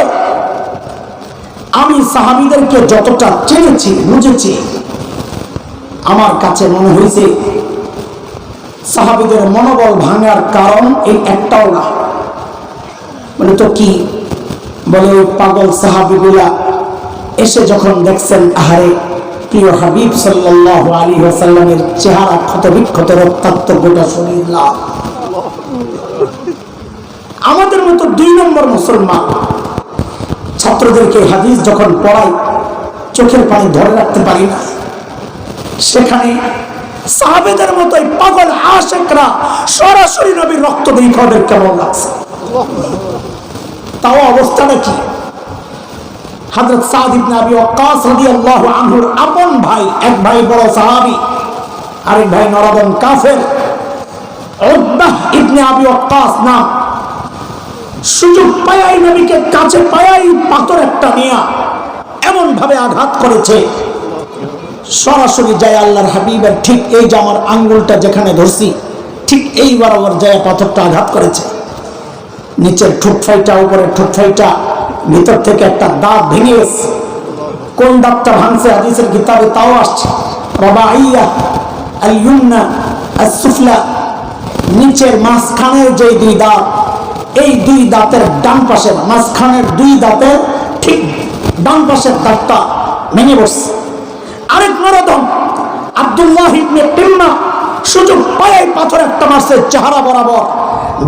আমি সাহাবীদেরকে যতটা চিনেছি, বুঝেছি, আমার কাছে মনে হয়েছে সাহাবীদের মনোবল ভাঙার কারণ এই একটাও না। মানে তো কি বলে, ওই পাগল সাহাবীগুলা এসে যখন দেখছেন আহারে প্রিয় হাবিব সাল্লাল্লাহু আলাইহি ওয়াসাল্লামের চেহারা ক্ষত বিক্ষত, রক্তাক্ত, গোটা শরীর লাল। আমাদের মতো 2 নম্বর মুসলমান ছাত্রদেরকে হাদিস যখন পড়াই, চোখের পানি ধরে রাখতে পারি না। সেখানে সাহাবেদের মতোই পাগল আশিকরা সরাসরি নবীর রক্ত দেখে ওদের কেমন লাগছে, তাও অবস্থাটা কি? হযরত সাদ ইবনে আবি ওয়াক্কাস রাদিয়াল্লাহু আনহুর আপন ভাই, এক ভাই বড় সাহাবী, আরেক ভাই নরদম কাফের, উতবাহ ইবনে আবি ওয়াক্কাস নাম। সুযোগ পায়াই নবীকে কাছে পায়াই পাথর একটা নিয়ে এমন ভাবে আঘাত করেছে, সরাসরি যায় আল্লাহর হাবিবের ঠিক এই যে আমার আঙ্গুলটা যেখানে ধরছি, ঠিক এই বরাবর যায় পাথরটা আঘাত করেছে। নিচের ঠোঁট ফাইটা, উপরের ঠোঁট ফাইটা, ভিতর থেকে একটা দাঁত ভেঙে গেছে। কোন দাঁতটা ভাঙছে হাদিসের কিতাবে তাও আসছে, রাবাইয়া আল ইউমনা আস সুফলা, নিচের মাঝখানের যে 2 দাঁত, এই 2 দাঁতের ডান পাশের মাঝখানের 2 দাঁতের ঠিক ডান পাশের দাঁতটা ভেঙে বসছে। আরেক নরদম আব্দুল্লাহ ইবনে তিম্মা সুযোগ পায় পাথর একটা মারছে চেহারা বরাবর,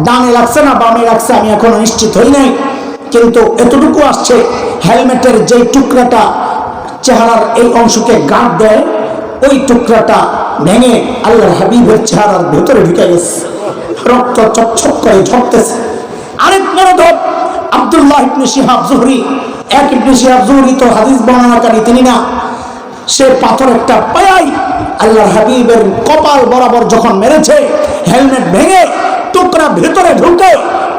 ডানে লাগছে না বামে লাগছে আমি এখনো নিশ্চিত হই নাই, কিন্তু এতটুকু আসছে হেলমেটের যে টুকরাটা চেহারার এই অংশকে গাঁট দেয়, ওই টুকরাটা ভেঙে আল্লাহর হাবিবের চেহারার ভেতরে ঢুকে গেছে, রক্ত চকচক করে ঝরতেছে। আরেক নরদম আব্দুল্লাহ ইবনে শিহাব জুহরি, এক ইবনে শিহাব জুহরি তো হাদিস বর্ণনাকারী তিনি না, সে পাথর একটা পায়াই আল্লাহর হাবিবের কপাল বরাবর যখন মেরেছে, হেলমেট ভেঙে টুকরা ভেতরে ঢুকে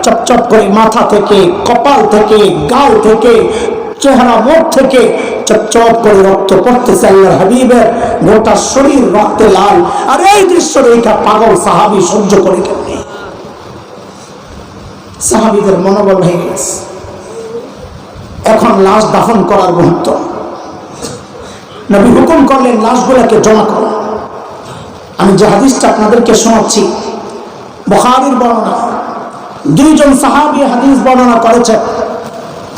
চপচপ করে মাথা থেকে, কপাল থেকে, গাল থেকে, চেহারা মুখ থেকে চপচপ করে রক্ত পড়তেছে, আল্লাহর হাবিবের গোটা শরীর রক্তে লাল। আর এই দৃশ্য রেখা পাগল সাহাবী সহ্য করে কেমনে? সাহাবীদের মনোবল ভেঙে গেছে। এখন লাশ দাফন করার মুহূর্ত। নবী হুকুম করলেন লাশগুলোকে জমা করো। আমি যে হাদিসটা আপনাদেরকে শোনাচ্ছি বুখারীর বর্ণনা, দুইজন সাহাবী হাদিস বর্ণনা করেছেন।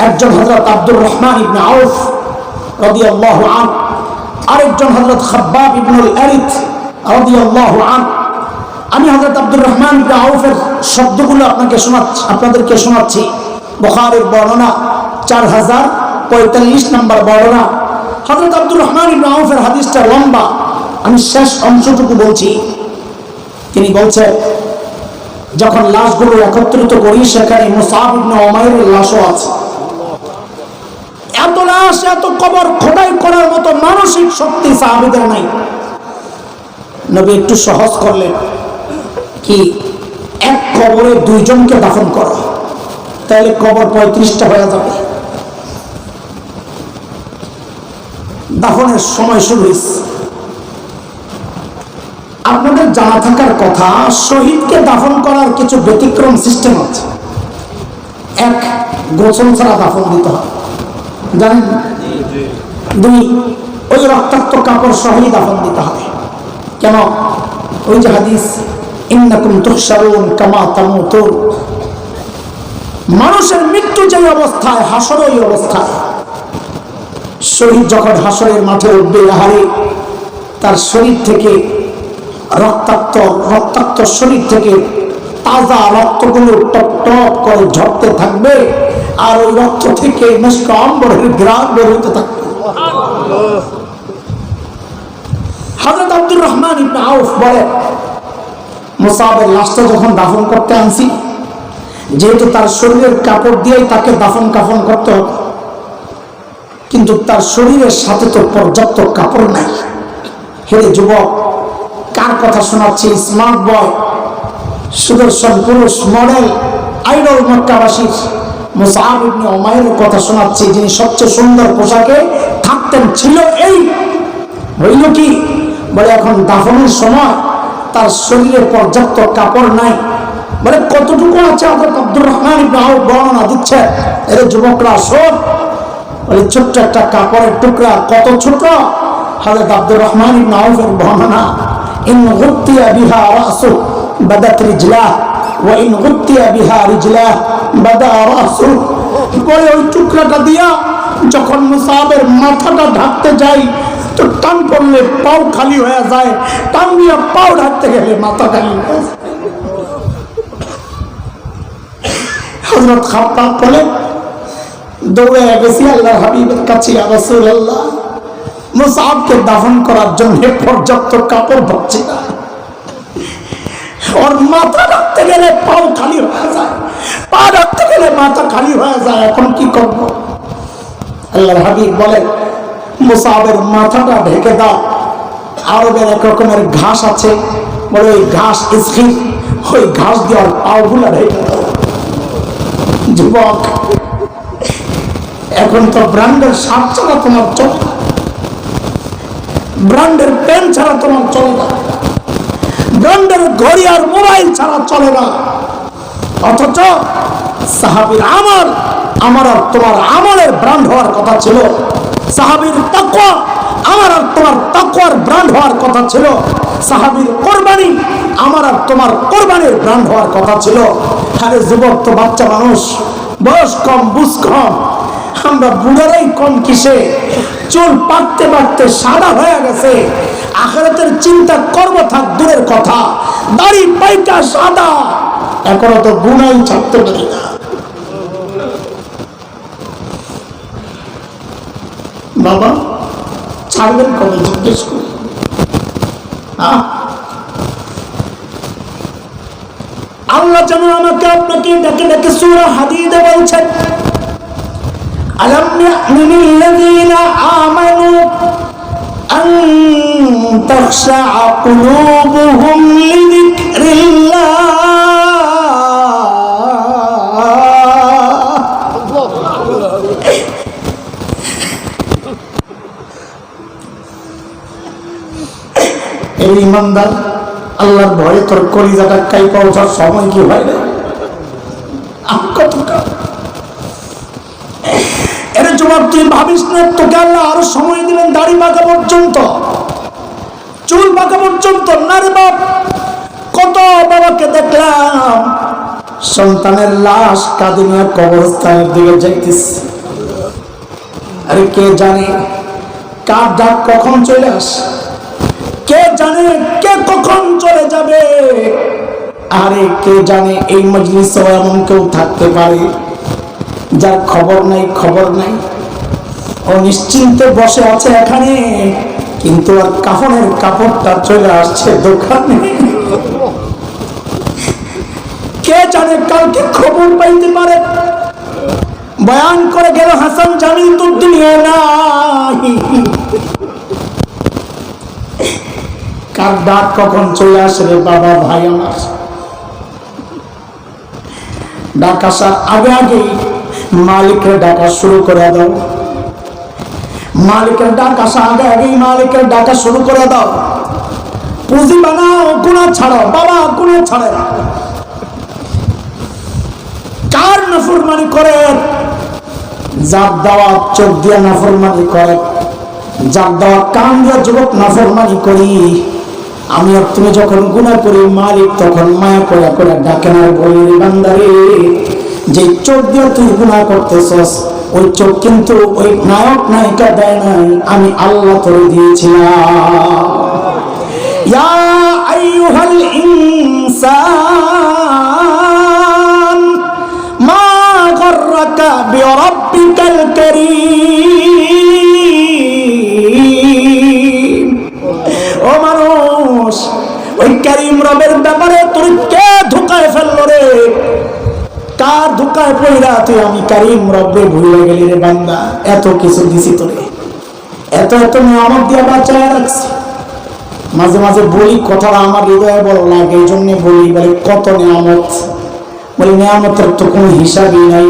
একজন হযরত আব্দুর রহমান ইবনে আউফ রাদিয়াল্লাহু আনহু, আরেকজন হযরত খাব্বাব ইবনুল আরিত রাদিয়াল্লাহু আনহু। আমি হযরত আব্দুর রহমান ইবনে আউফের শব্দগুলো আপনাদেরকে শোনাচ্ছি। বুখারীর বর্ণনা 4045 নম্বর বর্ণনা। হযরত আব্দুর রহমান ইবনে আউফের হাদিসটা লম্বা, আমি শেষ অংশটুকু বলছি। তিনি বলছেন, যখন লাশগুলো একত্রিত করি সেখানে মুসআব ইবনে উমাইরের লাশও আছে। এত লাশ, এত কবর খোদাই করার মতো মানসিক শক্তি সাহাবীদের নাই। নবী একটু সহজ করলেন, কি এক কবরে দুইজনকে দাফন করো, তাহলে কবর 35টা হয়ে যাবে। দাফনের সময় শুরু হয়েছে। আপনাদের জানা থাকার কথা, শহীদকে দাফন করার কিছু ব্যতিক্রম সিস্টেম আছে। এক, গোসল ছাড়া দাফন দিতে হয়, জানেন? দুই, ওই রক্তাক্ত কাপড় সহই দাফন দিতে হবে। কেন? ওই যে হাদিস, ইন্নাকুম তুহশারুন কামা তামুতুন, মানুষের মৃত্যু যে অবস্থায় হাসর ওই অবস্থায়। শহীদ যখন হাসরের মাঠে উঠবে, আহারে তার শরীর থেকে রক্তাক্ত শরীর থেকে তাজা রক্তগুলো টপ টপ করে ঝরতে থাকবে, আর ওই রক্ত থেকে মিশক আম্বরের ঘ্রাণ বের হতে থাকবে। হযরত আব্দুর রহমান ইবনে আউফ বলে, মুসাবের লাশটা যখন দাফন করতে আনছি, যেহেতু তার শরীরের কাপড় দিয়েই তাকে দাফন কাফন করতে হবে, কিন্তু তার শরীরের সাথে তো পর্যাপ্ত কাপড় নাই। হে যুবক, কার কথা শোনাচ্ছি? স্মার্ট বয়, সুদর্শন পুরুষ, মডেল, আইডল মক্কাবাসীর মুসআব ইবনে উমাইরের কথা শোনাচ্ছি, যিনি সবচেয়ে সুন্দর পোশাকে থাকতেন। ছিল এই, হইল কি? বলে এখন দাফনের সময় তার শরীরে পর্যাপ্ত কাপড় নাই। বলে কতটুকু আছে? হযরত আব্দুর রহমান ইবনে আউফ বর্ণনা দিচ্ছে, এর যুবকরা শোন। বলে ছোট্ট একটা কাপড়ের টুকরা। কত ছোট? হযরত আব্দুর রহমান ইবনে আউফের বর্ণনা, ইন গুত্তিয়া বিহা রাসু বাদাত রিজলাহ ওয়া ইন গুত্তিয়া বিহা রিজলাহ বাদা রাসু। বলে ওই টুকরাটা দিয়া যখন মুসাবের মাথাটা ঢাকতে যাই তো টান পড়লে পাও খালি হয়ে যায়, টান দিয়ে পাও ঢাকতে গেলে মাথা খালি হয়ে যায়। হযরত খাব্বাব বলে, দৌড়ে গেছি আল্লাহর হাবিবের কাছে, ইয়া রাসূলুল্লাহ, মুসআবকে দাফন করার জন্য পর্যাপ্ত কাপড় পাচ্ছি না, ওর মাথা রাখতে গেলে পাও খালি হয়ে যায়, পা রাখতে গেলে মাথা খালি হয়ে যায়, এখন কি করব? আল্লাহর হাবিব বলে, মুসআবের মাথাটা ঢেকে দাও। আরবের এক রকমের ঘাস আছে, বলে ওই ঘাস ইসখির, ওই ঘাস দিয়ে ওর পাওগুলা ঢেকে দাও। যুবক, এখন তো ব্র্যান্ডের শার্ট ছাড়া তোমার চলে না, ব্র্যান্ডের পেন ছাড়া তোমার চলে না, ব্র্যান্ডের ঘড়ি আর মোবাইল ছাড়া চলে না। অথচ সাহাবীর আমল, আমার আর তোমার আমলের ব্র্যান্ড হওয়ার কথা ছিল। সাহাবীর তাকওয়া, আমার আর তোমার তাকওয়ার ব্র্যান্ড হওয়ার কথা ছিল। সাহাবীর কোরবানি, আমার আর তোমার কোরবানির ব্র্যান্ড হওয়ার কথা ছিল। আরে যুবক তো বাচ্চা মানুষ, বয়স কম, বুঝ কম, আমরা বুড়ারাই কম কিসে? চুল পাকতে পাকতে সাদা হয়ে গেছে, আখিরাতের চিন্তা করব থাক দূরের কথা, দাড়ি পাইকা সাদা, এখনো তো গুনাই ছাড়তে পারি না। বাবা ছাড়বেন কবে? জিজ্ঞেস করি। আল্লাহ যেন আমাকে আপনাকে ডেকে ডেকে সূরা হাদীদে বলছেন, আলাম ইয়া'নিল্লাযীনা আমানু আন তাখশা'a কুলুবুহুম লিযিকরিল্লাহ। ইমানদার, আল্লাহর ভয়ে তোর কলিজাটা কাইপা ওঠার সময় কি হয় না? এর জবাব তুই ভাবিস না তোকে আল্লাহ আরো সময় দিবেন দাড়ি পাকা পর্যন্ত, চুল পাকা পর্যন্ত না রে বাপ। কত বাবাকে দেখলাম সন্তানের লাশ কাঁধে নিয়ে কবরস্থানের দিকে যাইতেছে। আরে কে জানে কার ডাক কখন চলে আসে, কে জানে কে কখন চলে যাবে। আরে কে জানে এই মজলিসে এমন কেউ থাকতে পারে যার খবর নাই, খবর নাই। ও নিশ্চিন্তে বসে আছে এখানে, কিন্তু আর কাফনের কাপড়টা চলে আসছে দোকানে। কে জানে কালকে খবর পাইতে পারে। বয়ান করে গেল হাসান জামিল তো দুনিয়া নাই, কার ডাক কখন চলে আসে রে বাবা ভাই আমার। ডাক আসার আগে আগে মালিকের ডাকা শুরু করে দাও, মালিকের ডাক আসা আগে আগেই মালিকের ডাকা শুরু করে দাও। পুঁজি বানাও, গুনাহ ছাড়াও বাবা, গুনাহ ছাড়ে। কার নাফরমানি করে? যার দেওয়া চোখ দিয়ে নাফরমানি করে, যার দেওয়া কান দিয়ে যুবক নাফরমানি করি। আমি আর তুমি যখন গুনাহ করি মালিক তখন মায়া করে করে ডাকেন আর বলি বান্দারে যে চোখ দিয়ে তুই গুনাহ করতেছস ওই চোখ কিন্তু ওই নায়ক নায়িকা দেয় নাই, আমি আল্লাহ তোরে দিয়েছিলাম। ইয়া আইয়ুহাল ইনসান মা গাররাকা বিরাব্বিকাল কারীম। ও মানুষ, ওই কারীম রবের ব্যাপারে তোর কে ধোঁকায় ফেললো রে? কার ধোঁকায় পড়া তুই আমি কারীম রব্বে ভুলে গেলি রে বান্দা? এত কিছু দিছি তোরে, এত এত নিয়ামত দিয়ে বাঁচায় রাখছি। মাঝে মাঝে বলি কথাটা আমার হৃদয়ে বড় লাগে, এই জন্য বলি, বলে কত নিয়ামত। বলি নিয়ামতের তো কোনো হিসাবই নাই,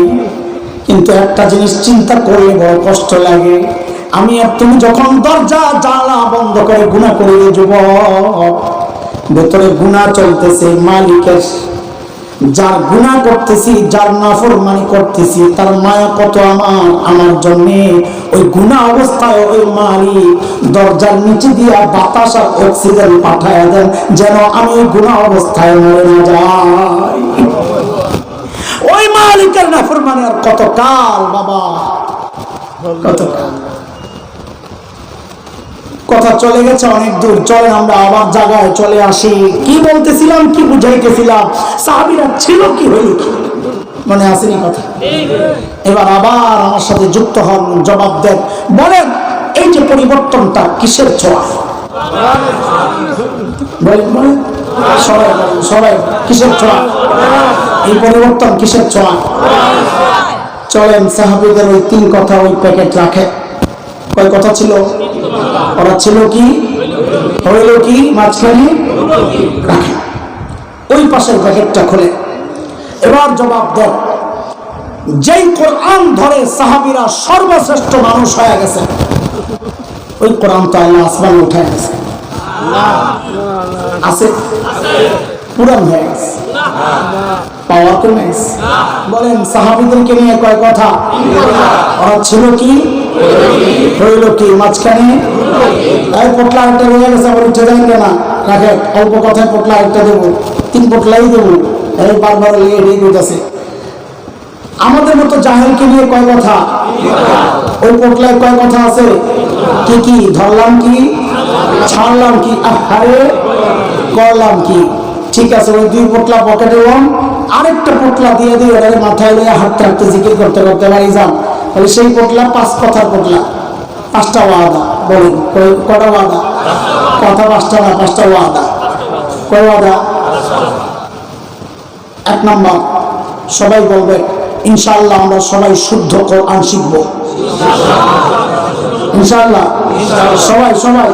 কিন্তু একটা জিনিস চিন্তা করলে বড় কষ্ট লাগে। আমি আর তুমি যখন দরজা জানলা বন্ধ করে গুনাহ করি রে যুবক, ভেতরে গুনাহ চলতেছে মালিকের, যার গুনাহ করতেছি, যার নাফরমানি করতেছি তার মায়া কত আমার জন্য। ওই গুনাহ অবস্থায় ওই মালিক দরজার নিচে দিয়া বাতাস আর অক্সিজেন পাঠায় দেন যেন আমি গুনাহ অবস্থায় মরে না যাই। ওই মালিকের নাফরমানি আর কত কাল বাবা, কত কাল। কথা চলে গেছে অনেক দূর, চলে আমরা আবার জায়গায় চলে আসি। কি বলতেছিলাম, কি বুঝাইতেছিলাম? সাহাবীরা ছিল কি, হইল কি, মনে আসেনি কথা? এবার আবার আমার সাথে যুক্ত হন, জবাব দেন, বলেন এই যে পরিবর্তনটা কিসের ছোঁয়া? বলেন বলেন সবাই, সবাই কিসের ছোঁয়া? এই পরিবর্তন কিসের ছোঁয়া? চলেন সাহাবীদের ওই তিন কথা ওই প্যাকেট রাখে। কয় কথা ছিল? ওরা ছিল কি, হইল কি, মাঝখানে রাখে। ওই পাশের প্যাকেটটা খুলে এবার জবাব দেন, যেই কোরআন ধরে সাহাবীরা সর্বশ্রেষ্ঠ মানুষ হয়ে গেছে, ওই কোরআন তো আল্লাহ আসমানে উঠায় গেছে, আছে পুরান হয়ে গেছে, পাওয়ার কমে গেছে। বলেন সাহাবীদেরকে নিয়ে কয় কথা? ওরা ছিল কি, হইল কি, মাঝখানে এই পোটলা একটা রয়ে গেছে, আবার উঠে যান কেনা রাখে, অল্প কথায় পোটলা একটা দেবো, তিন পোটলাই দেবো, এই বারবার এটাই করতেছে। আমাদের মতো জাহেলকে নিয়ে কয় কথা? ওই পোটলায় কয় কথা আছে? কি কি ধরলাম, কি ছাড়লাম, কি আরে করলাম কি। ঠিক আছে, ওই দুই পোটলা পকেটে আরেকটা পোটলা দিয়ে দিয়ে ওদের মাথায় নিয়ে হাঁটতে হাঁটতে জিকির করতে করতে বাড়ি যান। বলে সেই পোটলা পাঁচ কথার পোটলা, পাঁচটা ওয়াদা। বলেন কটা ওয়াদা? কথা পাঁচটা না, পাঁচটা ওয়াদা। কয় ওয়াদা? এক নম্বর, সবাই বলবে ইনশাআল্লাহ আমরা সবাই শুদ্ধ কোরআন শিখবো, ইনশাআল্লাহ। সবাই সবাই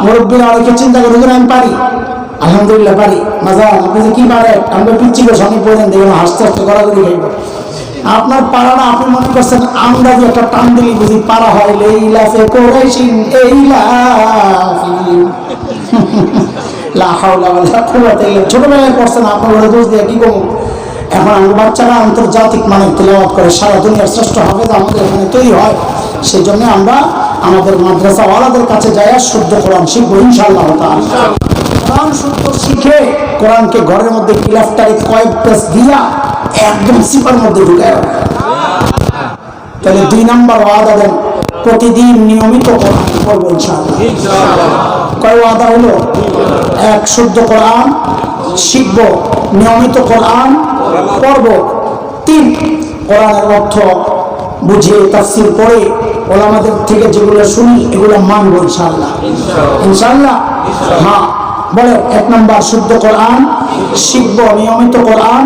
মুরব্বীরা অনেকে চিন্তা করে, আমি পারি, আলহামদুলিল্লাহ পারি। মাজান আপনি যে কি পারে, আমরা পিচ্ছি করে সঙ্গে পড়েন দেখুন হাসতে হাসতে করা করে খাইব। আপনার পাড়া না, আপনি মনে করছেন আমরা যে একটা টান দিলি বুঝি পাড়া হয়। লেইলাফে কোরাইশিন এইলাফি লা হাওলা ওয়ালা কুওয়াতা ইল্লা, ছোটবেলায় পড়ছেন আপনার ঘরে দোষ দিয়ে কি করব। এখন আমার বাচ্চারা আন্তর্জাতিক মানে তেলাওয়াত করে, সারা দুনিয়ার শ্রেষ্ঠ হাফেজ আমাদের এখানে তৈরি হয়। সেই জন্য আমরা আমাদের মাদ্রাসাওয়ালাদের কাছে যাই শুদ্ধ কোরআন শিখবো ইনশাআল্লাহ তাআলা। কোরআন শুদ্ধ শিখে কোরআনকে ঘরের মধ্যে গিলাফটারে কয়েক পেজ দিয়া একদম সিপার মধ্যে ঢুকায় রাখে। তাহলে 2 নাম্বার ওয়াদা দেন, প্রতিদিন নিয়মিত কোরআন পড়বো ইনশাআল্লাহ। কয় ওয়াদা হলো? 1, শুদ্ধ কোরআন শিখবো, নিয়মিত কোরআন পড়বো। 3, কোরআনের অর্থ বুঝে তাফসীর করে ওলামাদের থেকে যেগুলো শুনি এগুলো মানবো ইনশাআল্লাহ। ইনশাআল্লাহ হ্যাঁ বলে 1 নাম্বার শুদ্ধ কোরআন শিখবো, নিয়মিত কোরআন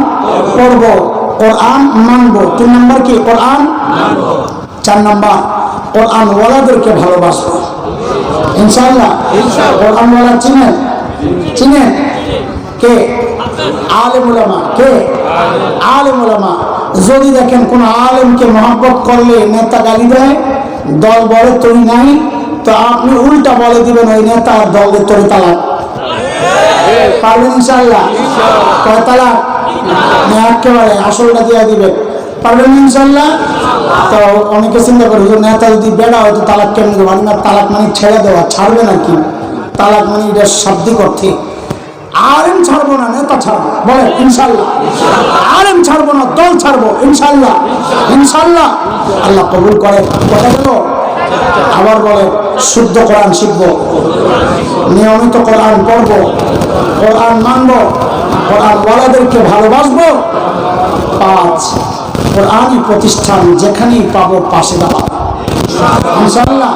পড়বো, কোরআন মানবো। 3 নাম্বার কি? কোরআন মানবো। 4 নাম্বার কোরআন ওয়ালাদেরকে ভালোবাসবো ইনশাআল্লাহ। কোরআন ওয়ালা চিনেন? চিনেন কে? আলেম উলামা। কে? আলেম উলামা। যদি দেখেন কোন আলেমকে মহব্বত করলে নেতা গালি দেয়, দল বলে তৈরি নাই, তো আপনি উল্টা বলে দিবেন ওই নেতা দলের তৈরি তালাক। পারবেন ইনশাআল্লাহ? কয় তালাক? একেবারে আসলটা দিয়ে দিবেন। পারবেন ইনশাআল্লাহ? তো অনেকে চিন্তা করে নেতা যদি বেড়া হয়তো তালাক কেমন দেবো। না, তালাক মানে ছেড়ে দেওয়া, ছাড়বে না কি? তালাক মানে এটা শাব্দিক অর্থে। আলেম ছাড়বো না, নেতা ছাড়বো, বলে ইনশাআল্লাহ। আলেম ছাড়বো না, দল ছাড়বো ইনশাআল্লাহ। ইনশাআল্লাহ আল্লাহ কবুল করে। কথা গেল। আবার বলে শুদ্ধ কোরআন শিখবো, নিয়মিত কোরআন পড়বো, কোরআন মানবো, কোরআন ওয়ালাদেরকে ভালোবাসবো। 5, কোরআনই প্রতিষ্ঠান যেখানেই পাবো পাশে দাঁড়াবো ইনশাআল্লাহ।